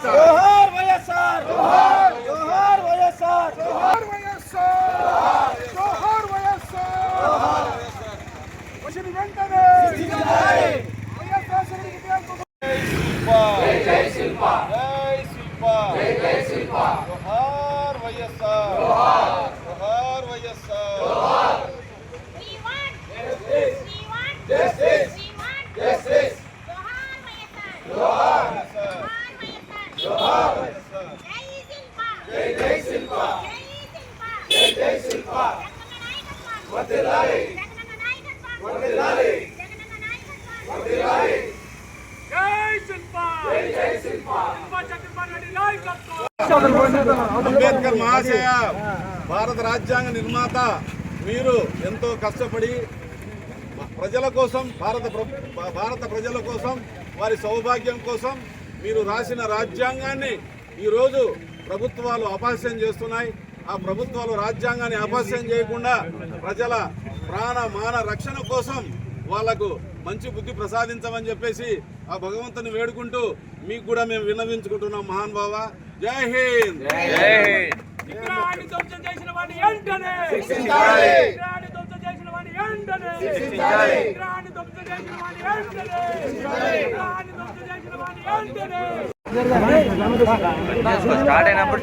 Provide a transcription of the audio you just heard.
జోహార్ వైఎస్ఆర్ జోహార్ జోహార్ వైఎస్ఆర్ జోహార్ వైఎస్ఆర్ జోహార్ వైఎస్ఆర్ వచ్చిన వెంటనే వైఎస్ఆర్ జై శిల్ప జై శిల్ప జై శిల్ప జోహార్ వైఎస్ఆర్ జోహార్ వైఎస్ఆర్ జోహార్ we want justice justice జోహార్ వైఎస్ఆర్ జోహార్ వైఎస్ఆర్ జై శిల్ప జై శిల్ప వర్ధిల్లాలి వర్ధిల్లాలి వర్ధిల్లాలి జై శిల్ప జై శిల్ప అంబేద్కర్ మహాశయ భారత రాజ్యాంగ నిర్మాత మీరు ఎంతో కష్టపడి ప్రజల కోసం భారత ప్రజల కోసం వారి సౌభాగ్యం కోసం మీరు రాసిన రాజ్యాంగాన్ని ఈరోజు ప్రభుత్వాలు అపహాస్యం చేస్తున్నాయి. ఆ ప్రభుత్వాలు రాజ్యాంగాన్ని అపహాస్యం చేయకుండా ప్రజల ప్రాణ మాన రక్షణ కోసం వాళ్లకు మంచి బుద్ధి ప్రసాదించమని చెప్పేసి ఆ భగవంతుని వేడుకుంటూ మీకు కూడా మేము విన్నవించుకుంటున్నాం. మహాన్ బావ జై హింద్. విగ్రహాన్ని ధ్వంసం చేసిన వాడిని వెంటనే శిక్షించాలి. విగ్రహాన్ని ధ్వంసం చేసిన వాడిని వెంటనే శిక్షించాలి. విగ్రహాన్ని ధ్వంసం చేసిన వాడిని వెంటనే శిక్షించాలి. విగ్రహాన్ని ధ్వంసం చేసిన వాడిని వెంటనే స్టార్ట్ అయినప్పుడు